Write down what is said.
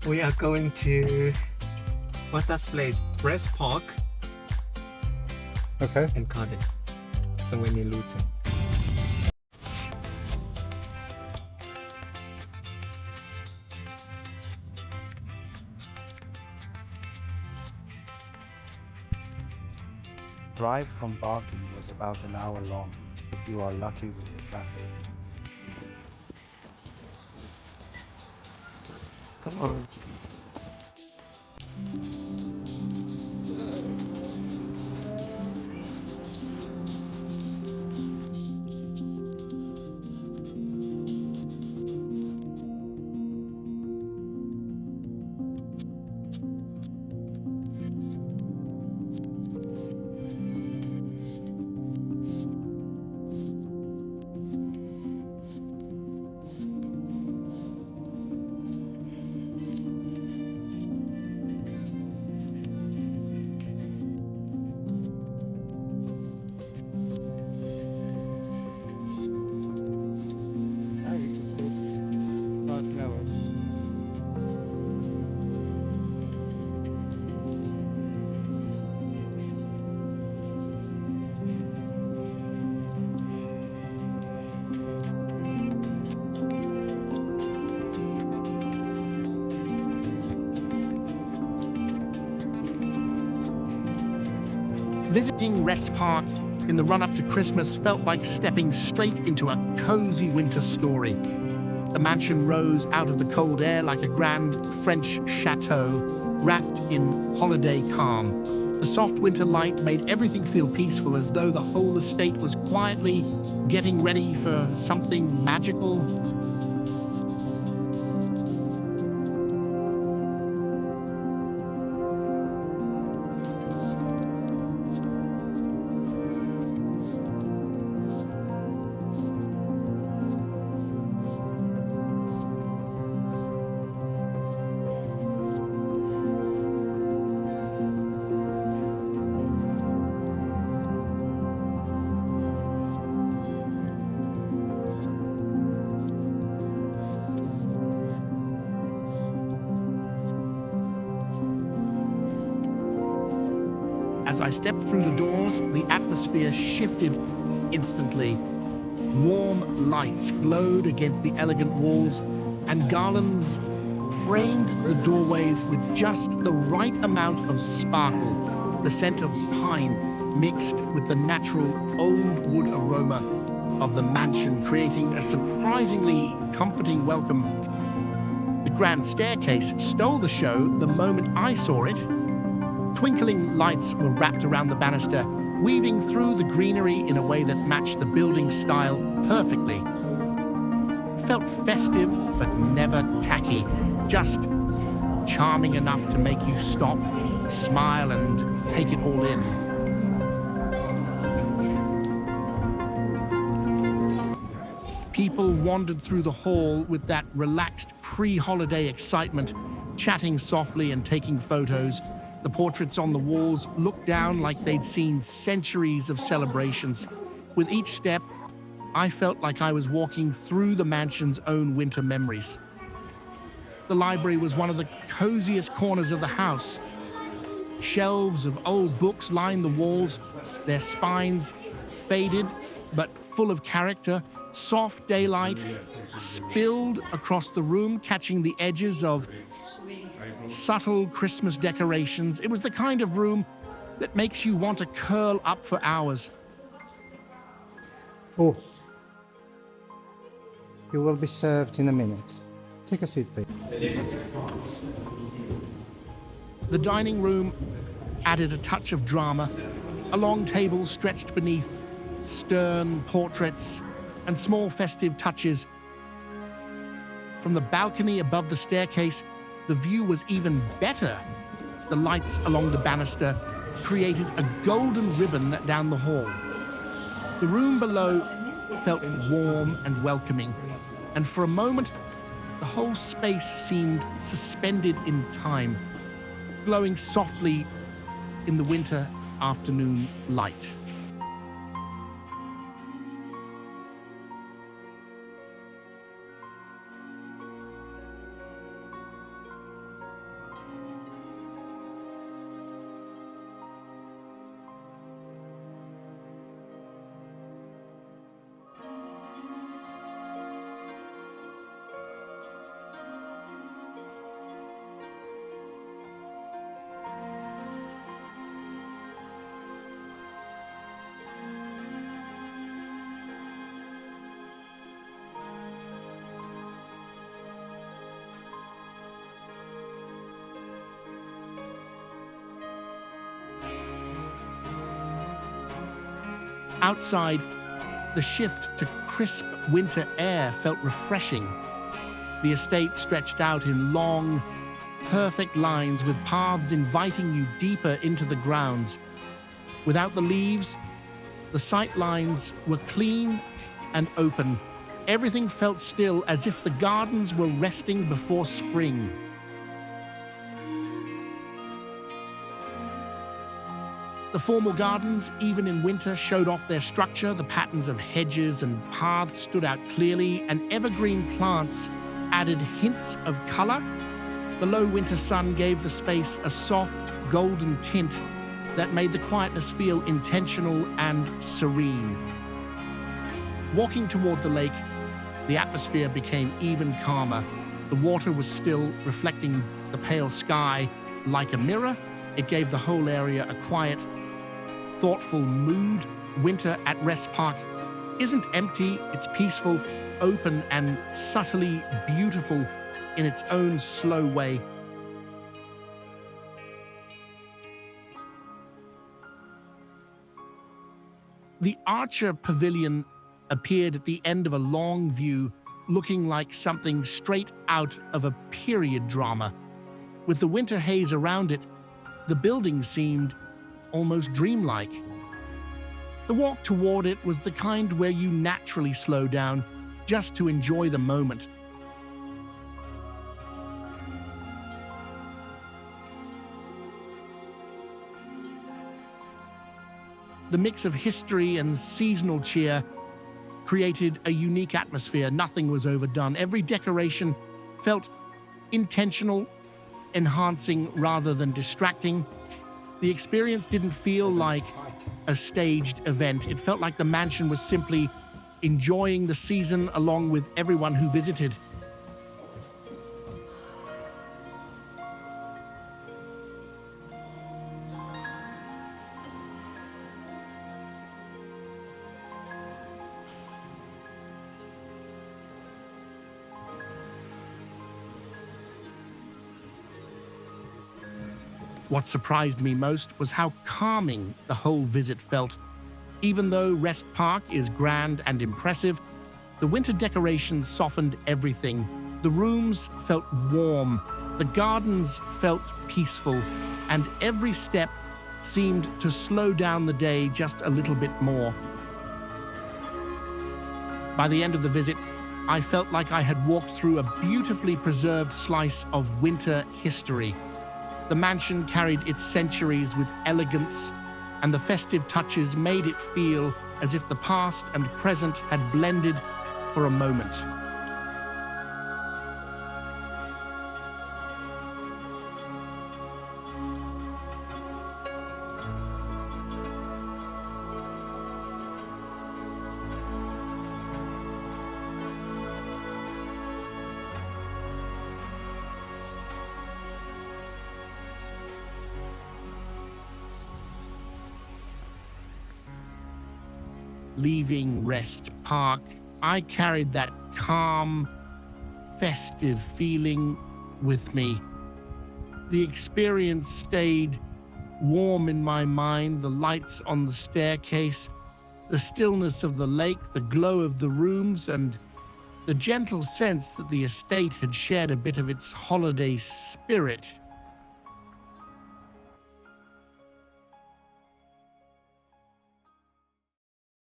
We are going to what's that place? Wrest Park Okay. and Cardiff. Somewhere near Luton. Drive from Barking was about an hour long, if you are lucky with the traffic. Come on. Visiting Wrest Park in the run-up to Christmas felt like stepping straight into a cozy winter story. The mansion rose out of the cold air like a grand French chateau, wrapped in holiday calm. The soft winter light made everything feel peaceful, as though the whole estate was quietly getting ready for something magical. As I stepped through the doors, the atmosphere shifted instantly. Warm lights glowed against the elegant walls, and garlands framed the doorways with just the right amount of sparkle. The scent of pine mixed with the natural old wood aroma of the mansion, creating a surprisingly comforting welcome. The grand staircase stole the show the moment I saw it. Twinkling lights were wrapped around the banister, weaving through the greenery in a way that matched the building's style perfectly. It felt festive, but never tacky, just charming enough to make you stop, smile, and take it all in. People wandered through the hall with that relaxed pre-holiday excitement, chatting softly and taking photos. The portraits on the walls looked down like they'd seen centuries of celebrations. With each step, I felt like I was walking through the mansion's own winter memories. The library was one of the coziest corners of the house. Shelves of old books lined the walls, their spines faded but full of character. Soft daylight spilled across the room, catching the edges of subtle Christmas decorations. It was the kind of room that makes you want to curl up for hours. Oh. You will be served in a minute. Take a seat, please. The dining room added a touch of drama. A long table stretched beneath stern portraits and small festive touches. From the balcony above the staircase, the view was even better. The lights along the banister created a golden ribbon down the hall. The room below felt warm and welcoming, and for a moment, the whole space seemed suspended in time, glowing softly in the winter afternoon light. Outside, the shift to crisp winter air felt refreshing. The estate stretched out in long, perfect lines with paths inviting you deeper into the grounds. Without the leaves, the sight lines were clean and open. Everything felt still, as if the gardens were resting before spring. The formal gardens, even in winter, showed off their structure. The patterns of hedges and paths stood out clearly, and evergreen plants added hints of color. The low winter sun gave the space a soft, golden tint that made the quietness feel intentional and serene. Walking toward the lake, the atmosphere became even calmer. The water was still, reflecting the pale sky like a mirror. It gave the whole area a quiet, thoughtful mood. Winter at Wrest Park isn't empty, it's peaceful, open, and subtly beautiful in its own slow way. The Archer Pavilion appeared at the end of a long view, looking like something straight out of a period drama. With the winter haze around it, the building seemed almost dreamlike. The walk toward it was the kind where you naturally slow down just to enjoy the moment. The mix of history and seasonal cheer created a unique atmosphere. Nothing was overdone. Every decoration felt intentional, enhancing rather than distracting. The experience didn't feel like a staged event. It felt like the mansion was simply enjoying the season along with everyone who visited. What surprised me most was how calming the whole visit felt. Even though Wrest Park is grand and impressive, the winter decorations softened everything. The rooms felt warm, the gardens felt peaceful, and every step seemed to slow down the day just a little bit more. By the end of the visit, I felt like I had walked through a beautifully preserved slice of winter history. The mansion carried its centuries with elegance, and the festive touches made it feel as if the past and present had blended for a moment. Leaving Wrest Park, I carried that calm, festive feeling with me. The experience stayed warm in my mind, the lights on the staircase, the stillness of the lake, the glow of the rooms, and the gentle sense that the estate had shared a bit of its holiday spirit